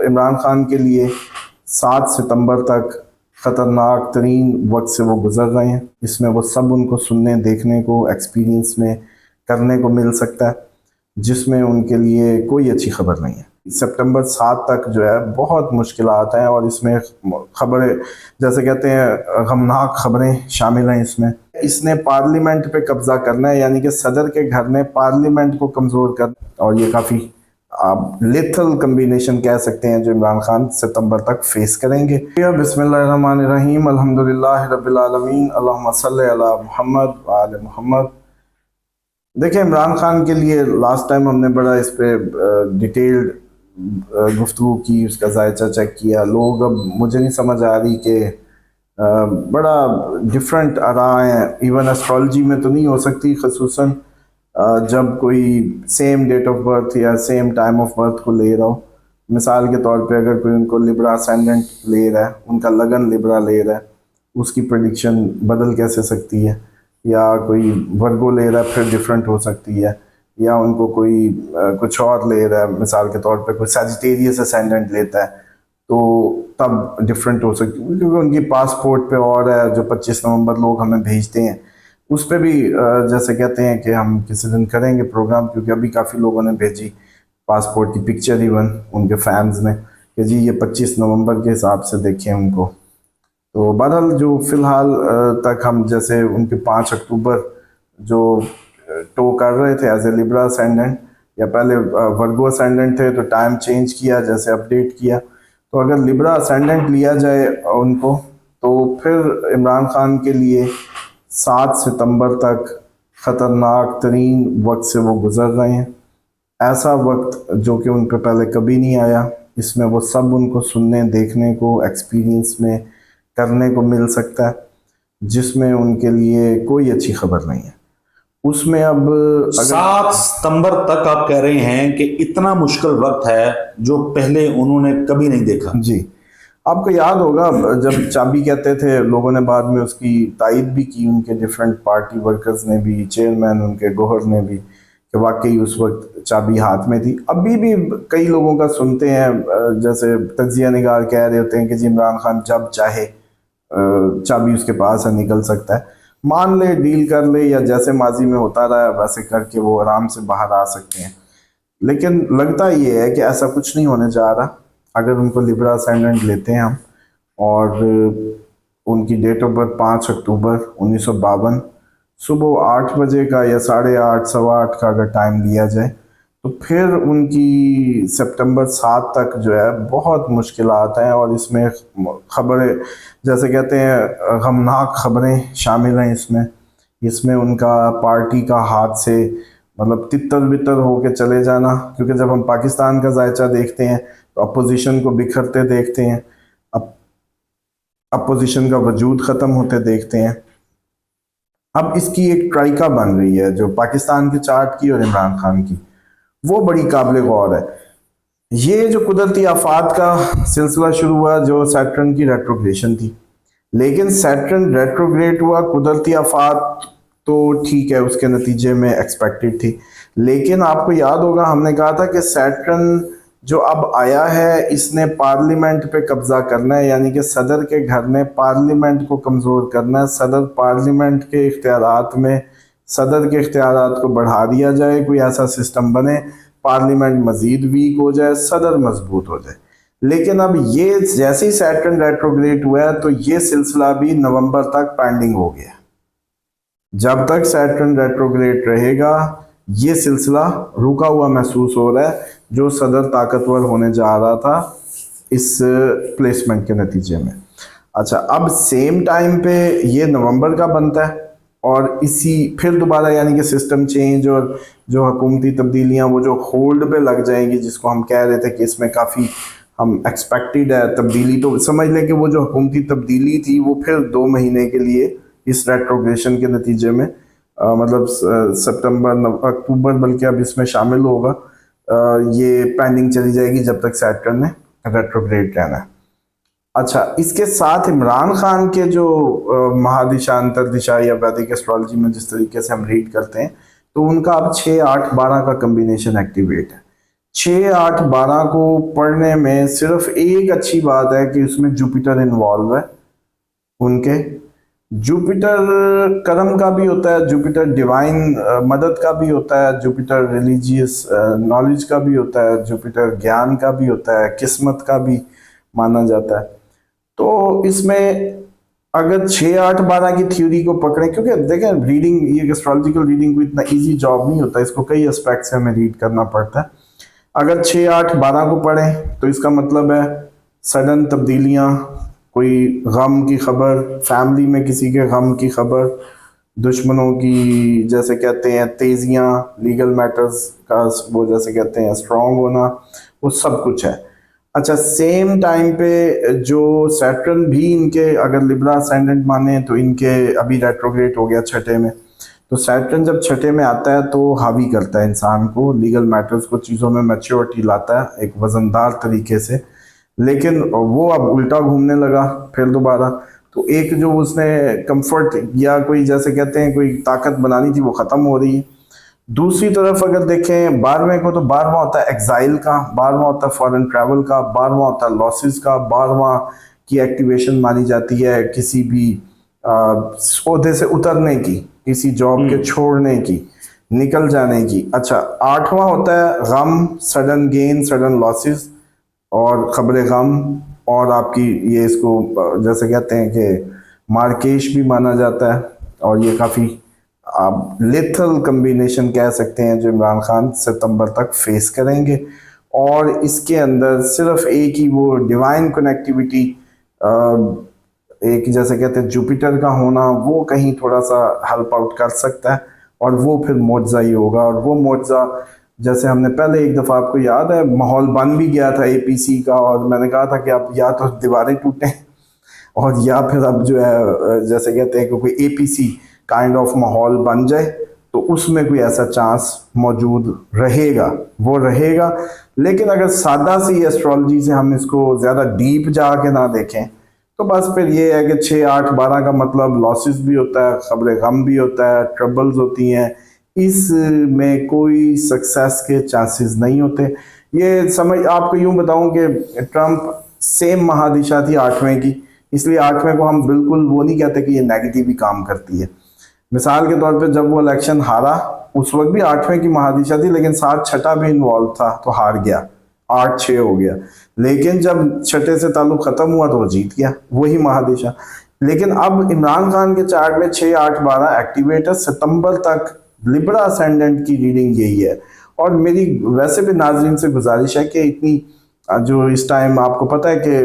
इमरान खान के लिए 7 सितंबर तक ख़तरनाक तरीन वक्त से वो गुज़र रहे हैं। इसमें वो सब उनको सुनने, देखने को, एक्सपीरियंस में करने को मिल सकता है, जिसमें उनके लिए कोई अच्छी खबर नहीं है। सितंबर 7 तक जो है बहुत मुश्किलात हैं और इसमें खबरें, जैसे कहते हैं, गमनाक खबरें शामिल हैं। इसने पार्लियामेंट पे कब्जा करना है, यानी कि सदर के घर ने पार्लियामेंट को कमज़ोर करना, और ये काफ़ी आप लेथल कम्बिनेशन कह सकते हैं जो इमरान खान सितंबर तक फेस करेंगे। बिस्मिल्लाहिर्रहमानिर्रहीम, अल्हम्दुलिल्लाह रब्बिल आलमीन, अल्लाहुम्मा सल्ली अला मुहम्मद व आले मुहम्मद। देखिए, इमरान खान के लिए लास्ट टाइम हमने बड़ा इस पर डिटेल्ड गुफ्तगू की, उसका जायचा चेक किया। लोग, अब मुझे नहीं समझ आ रही कि बड़ा डिफरेंट आ रहा है। इवन एस्ट्रोलॉजी में तो नहीं हो सकती, खसूसन जब कोई सेम डेट ऑफ बर्थ या सेम टाइम ऑफ बर्थ को ले रहा हो। मिसाल के तौर पे अगर कोई उनको लिब्रा असेंडेंट ले रहा है, उनका लगन लिब्रा ले रहा है, उसकी प्रेडिक्शन बदल कैसे सकती है? या कोई वर्गो ले रहा है, फिर डिफरेंट हो सकती है। या उनको कोई कुछ और ले रहा है, मिसाल के तौर पे कोई सजिटेरियस असेंडेंट लेता है, तो तब डिफरेंट हो सकती है, क्योंकि उनकी पासपोर्ट पे और है जो 25 नवंबर लोग हमें भेजते हैं, उस पर भी जैसे कहते हैं कि हम किसी दिन करेंगे प्रोग्राम, क्योंकि अभी काफ़ी लोगों ने भेजी पासपोर्ट की पिक्चर, इवन उनके फैंस ने, कि जी ये 25 नवंबर के हिसाब से देखें उनको। तो बहरहाल जो फ़िलहाल तक हम जैसे उनके 5 अक्टूबर जो टो कर रहे थे एज ए लिब्रा असेंडेंट, या पहले वर्गो असेंडेंट थे तो टाइम चेंज किया, जैसे अपडेट किया। तो अगर लिब्रा असेंडेंट लिया जाए उनको, तो फिर इमरान खान के लिए 7 सितंबर तक ख़तरनाक तरीन वक्त से वो गुज़र रहे हैं। ऐसा वक्त जो कि उन पर पहले कभी नहीं आया। इसमें वो सब उनको सुनने, देखने को, एक्सपीरियंस में करने को मिल सकता है, जिसमें उनके लिए कोई अच्छी खबर नहीं है। उसमें अब 7 सितंबर तक आप कह रहे हैं कि इतना मुश्किल वक्त है जो पहले उन्होंने कभी नहीं देखा। जी, आपको याद होगा जब चाबी कहते थे, लोगों ने बाद में उसकी तायद भी की, उनके डिफरेंट पार्टी वर्कर्स ने भी, चेयरमैन उनके गौहर ने भी, कि वाकई उस वक्त चाबी हाथ में थी। अभी भी कई लोगों का सुनते हैं, जैसे तजिया निगार कह रहे होते हैं कि जी इमरान खान जब चाहे चाबी उसके पास है, निकल सकता है, मान ले, डील कर ले, या जैसे माजी में होता रहा है वैसे करके वो आराम से बाहर आ सकते हैं। लेकिन लगता ये है कि ऐसा कुछ नहीं होने जा रहा। अगर उनको लिब्रा असेंडेंट लेते हैं हम, और उनकी डेट ऑफ बर्थ 5 अक्टूबर 1952 सुबह 8 बजे का या 8:30 8:15 का अगर टाइम लिया जाए, तो फिर उनकी सितंबर 7 तक जो है बहुत मुश्किलात हैं। और इसमें खबरें, जैसे कहते हैं, गमनाक खबरें शामिल हैं। इसमें उनका पार्टी का हाथ से, मतलब तितर बितर होके चले जाना, क्योंकि जब हम पाकिस्तान का जायचा देखते हैं तो अपोजिशन को बिखरते देखते हैं, अपोजिशन का वजूद ख़त्म होते देखते हैं। अब इसकी एक ट्राइका बन रही है जो पाकिस्तान के चार्ट की और इमरान खान की, वो बड़ी काबिल गौर है। ये जो कुदरती आफात का सिलसिला शुरू हुआ, जो सैटर्न की रेट्रोग्रेशन थी, लेकिन सैटर्न रेट्रोग्रेट हुआ, कुदरती आफात तो ठीक है, उसके नतीजे में एक्सपेक्टेड थी। लेकिन आपको याद होगा हमने कहा था कि सैटर्न जो अब आया है, इसने पार्लियामेंट पे कब्जा करना है, यानी कि सदर के घर ने पार्लियामेंट को कमज़ोर करना है। सदर पार्लियामेंट के इख्तियारात में, सदर के इख्तियारात को बढ़ा दिया जाए, कोई ऐसा सिस्टम बने, पार्लियामेंट मज़ीद वीक हो जाए, सदर मजबूत हो जाए। लेकिन अब ये जैसे ही सैटर्न रेट्रोग्रेड हुआ है, तो ये सिलसिला भी नवंबर तक पेंडिंग हो गया। जब तक सैटर्न रेट्रोग्रेड रहेगा, ये सिलसिला रुका हुआ महसूस हो रहा है, जो सदर ताकतवर होने जा रहा था इस प्लेसमेंट के नतीजे में। अच्छा, अब सेम टाइम पे ये नवंबर का बनता है, और इसी फिर दोबारा यानी कि सिस्टम चेंज और जो हुकूमती तब्दीलियाँ वो जो होल्ड पे लग जाएंगी, जिसको हम कह रहे थे कि इसमें काफ़ी हम एक्सपेक्टेड है तब्दीली, तो समझ लें कि वो जो हुकूमती तब्दीली थी वो फिर 2 महीने के लिए इस रेट्रोग्रेशन के नतीजे में, मतलब सितंबर अक्टूबर बल्कि अब इसमें शामिल होगा, ये पेंडिंग चली जाएगी जब तक सैटर्न ने रेट्रोग्रेड रहना है। अच्छा, इसके साथ इमरान खान के जो महादिशा, अंतरदिशा या वैदिक एस्ट्रोलॉजी में जिस तरीके से हम रीड करते हैं, तो उनका अब 6 8 12 का कम्बिनेशन एक्टिवेट है। 6, 8, 12 को पढ़ने में सिर्फ एक अच्छी बात है कि उसमें जुपिटर इन्वॉल्व है उनके। जुपिटर कर्म का भी होता है, जुपिटर डिवाइन मदद का भी होता है, जुपिटर रिलीजियस नॉलेज का भी होता है, जुपिटर ज्ञान का भी होता है, किस्मत का भी माना जाता है। तो इसमें अगर 6, 8, 12 की थ्योरी को पकड़ें, क्योंकि देखें रीडिंग, ये एस्ट्रोलॉजिकल रीडिंग को इतना इजी जॉब नहीं होता, इसको कई एस्पेक्ट से हमें रीड करना पड़ता है। अगर 6, 8, 12 को पढ़ें तो इसका मतलब है सडन तब्दीलियाँ, कोई गम की खबर, फैमिली में किसी के गम की खबर, दुश्मनों की जैसे कहते हैं तेजियाँ, लीगल मैटर्स का वो जैसे कहते हैं स्ट्रांग होना, वो सब कुछ है। अच्छा, सेम टाइम पे जो सैटर्न भी इनके अगर लिब्रा असेंडेंट माने तो इनके अभी रेट्रोग्रेड हो गया छठे में। तो सैटर्न जब छठे में आता है तो हावी करता है इंसान को, लीगल मैटर्स को, चीज़ों में मैच्योरिटी लाता है एक वजनदार तरीके से। लेकिन वो अब उल्टा घूमने लगा फिर दोबारा। तो एक जो उसने कंफर्ट या कोई जैसे कहते हैं कोई ताकत बनानी थी वो ख़त्म हो रही है। दूसरी तरफ अगर देखें 12वें को, तो 12वां होता है एग्जाइल का, 12वां होता है फॉरेन ट्रैवल का, 12वां होता है लॉसेस का, 12वां की एक्टिवेशन मानी जाती है किसी भी ओहदे से उतरने की, किसी जॉब के छोड़ने की, निकल जाने की। अच्छा, 8वां होता है गम, सडन गेन, सडन लॉसेस और खबरें गम, और आपकी ये इसको जैसे कहते हैं कि मार्केश भी माना जाता है। और ये काफ़ी आप लेथल कम्बिनेशन कह सकते हैं जो इमरान खान सितंबर तक फेस करेंगे। और इसके अंदर सिर्फ एक ही वो डिवाइन कनेक्टिविटी, एक जैसे कहते हैं जुपिटर का होना, वो कहीं थोड़ा सा हेल्प आउट कर सकता है। और वो फिर मुआवजा ही होगा। और वो मुआवजा जैसे हमने पहले एक दफ़ा, आपको याद है, माहौल बन भी गया था एपीसी का, और मैंने कहा था कि आप या तो दीवारें टूटें और या फिर अब जो है जैसे कहते हैं कि कोई एपीसी काइंड ऑफ माहौल बन जाए, तो उसमें कोई ऐसा चांस मौजूद रहेगा, वो रहेगा। लेकिन अगर सादा सी एस्ट्रोलॉजी से हम इसको ज़्यादा डीप जाके ना देखें तो बस फिर ये है कि 6, 8, 12 का मतलब लॉसेस भी होता है, खबरें गम भी होता है, ट्रबल्स होती हैं, इसमें कोई सक्सेस के चांसेस नहीं होते। ये समझ, आपको यूं बताऊं कि ट्रंप सेम महादिशा थी 8वें की, इसलिए 8वें को हम बिल्कुल वो नहीं कहते कि ये नेगेटिव ही काम करती है। मिसाल के तौर पे जब वो इलेक्शन हारा उस वक्त भी 8वें की महादिशा थी, लेकिन साथ छठा भी इन्वॉल्व था तो हार गया, 8-6 हो गया। लेकिन जब छठे से ताल्लुक खत्म हुआ तो वो जीत गया, वही महादिशा। लेकिन अब इमरान खान के चार्ट में 6, 8, 12 एक्टिवेट है। सितंबर तक लिब्रा असेंडेंट की रीडिंग यही है। और मेरी वैसे भी नाजरीन से गुजारिश है कि इतनी जो इस टाइम आपको पता है कि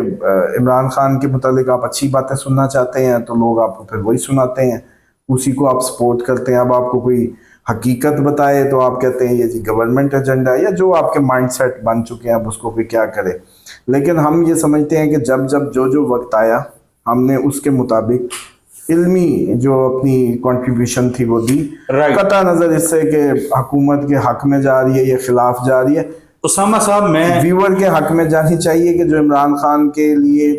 इमरान खान के मुतालिक आप अच्छी बातें सुनना चाहते हैं तो लोग आपको फिर वही सुनाते हैं, उसी को आप सपोर्ट करते हैं। अब आपको कोई हकीकत बताए तो आप कहते हैं ये जी गवर्नमेंट एजेंडा है, या जो आपके माइंडसेट बन चुके हैं अब उसको कोई क्या करे। लेकिन हम ये समझते हैं कि जब जब जो जो वक्त आया हमने उसके मुताबिक इल्मी जो अपनी कंट्रीब्यूशन थी वो दी। कता नज़र इससे कि हुकूमत के हक में जा रही है या खिलाफ जा रही है, उसामा साहब, मैं व्यूअर के हक में जानी चाहिए कि जो इमरान खान के लिए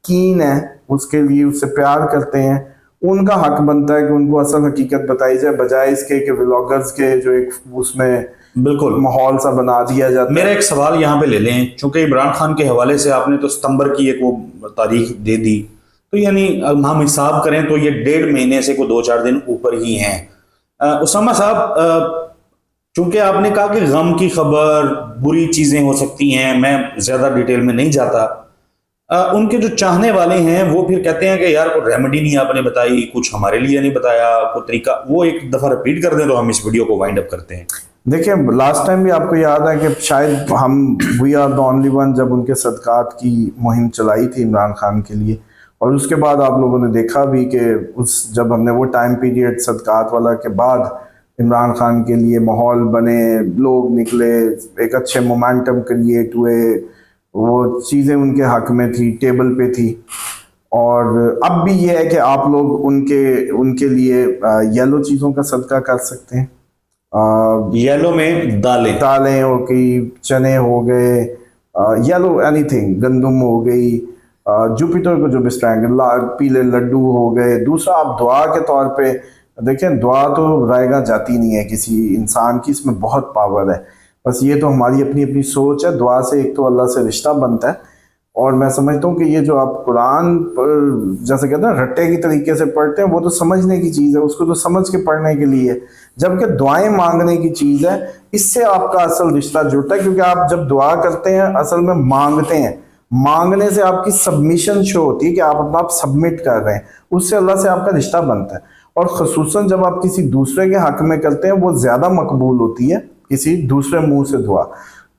कीन है, उसके लिए उससे प्यार करते हैं, उनका हक बनता है कि उनको असल हकीकत बताई जाए, बजाय इसके कि व्लॉगर्स के जो एक उसमें बिल्कुल माहौल सा बना दिया जाता है। मेरा एक सवाल यहाँ पे ले लें, चूंकि इमरान खान के हवाले से आपने तो सितंबर की एक वो तारीख दे दी, तो यानी हम हिसाब करें तो ये 1.5 महीने से कोई 2-4 दिन ऊपर ही हैं। उसामा साहब, चूंकि आपने कहा कि गम की खबर, बुरी चीजें हो सकती हैं, मैं ज्यादा डिटेल में नहीं जाता। उनके जो चाहने वाले हैं वो फिर कहते हैं कि यार कोई रेमेडी नहीं आपने बताई, कुछ हमारे लिए नहीं बताया, कोई तरीका, वो एक दफा रिपीट कर दें तो हम इस वीडियो को वाइंड अप करते हैं। देखिए, लास्ट टाइम भी आपको याद है कि शायद हम we are the only one जब उनके सदकात की मुहिम चलाई थी इमरान खान के लिए, और उसके बाद आप लोगों ने देखा भी कि उस जब हमने वो टाइम पीरियड सदकात वाला के बाद इमरान खान के लिए माहौल बने, लोग निकले, एक अच्छे मोमेंटम क्रिएट हुए, वो चीज़ें उनके हक में थी, टेबल पे थी। और अब भी ये है कि आप लोग उनके लिए येलो चीज़ों का सदका कर सकते हैं। येलो में दालें हो गई, चने हो गए, येलो एनीथिंग, गंदम हो गई, जुपिटर को जो भी स्ट्रैंग, पीले लड्डू हो गए। दूसरा, आप दुआ के तौर पे देखें, दुआ तो रायगा जाती नहीं है किसी इंसान की, इसमें बहुत पावर है। बस ये तो हमारी अपनी अपनी सोच है। दुआ से एक तो अल्लाह से रिश्ता बनता है, और मैं समझता हूँ कि ये जो आप कुरान पर जैसे कहते हैं रट्टे की तरीके से पढ़ते हैं, वो तो समझने की चीज़ है, उसको तो समझ के पढ़ने के लिए, जबकि दुआएं मांगने की चीज़ है। इससे आपका असल रिश्ता जुड़ता है, क्योंकि आप जब दुआ करते हैं असल में मांगते हैं, मांगने से आपकी सबमिशन शो होती है कि आप अपना आप सबमिट कर रहे हैं, उससे अल्लाह से आपका रिश्ता बनता है। और ख़ुसूसन जब आप किसी दूसरे के हक़ में करते हैं, वो ज़्यादा मकबूल होती है किसी दूसरे मुंह से दुआ।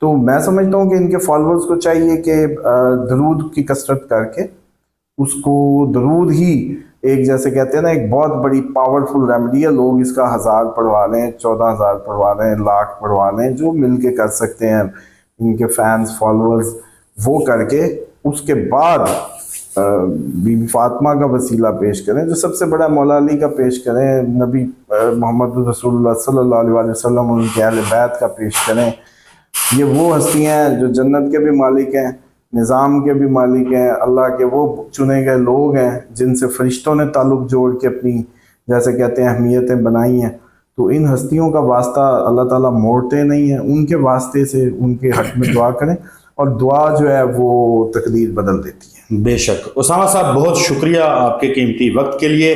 तो मैं समझता हूँ कि इनके फॉलोअर्स को चाहिए कि दरूद की कसरत करके उसको, दरूद ही एक जैसे कहते हैं ना एक बहुत बड़ी पावरफुल रेमेडी है। लोग इसका 1000 पढ़वा लें, 14,000 पढ़वा लें, लाख पढ़वा लें, जो मिल के कर सकते हैं इनके फैंस फॉलोअर्स, वो करके उसके बाद बीबी फातिमा का वसीला पेश करें, जो सबसे बड़ा मौला अली का पेश करें, नबी मोहम्मद रसूलुल्लाह सल्लल्लाहु अलैहि वसल्लम उनके अहले बैत का पेश करें। ये वो हस्तियाँ हैं जो जन्नत के भी मालिक हैं, निज़ाम के भी मालिक हैं, अल्लाह के वो चुने गए लोग हैं जिनसे फरिश्तों ने ताल्लुक़ जोड़ के अपनी जैसे कहते हैं अहमियतें बनाई हैं। तो इन हस्तियों का वास्ता अल्लाह ताला मोड़ते नहीं हैं, उनके वास्ते से उनके हक़ में दुआ करें, और दुआ जो है वो तकदीर बदल देती है। बेशक। उसामा साहब, बहुत शुक्रिया आपके कीमती वक्त के लिए।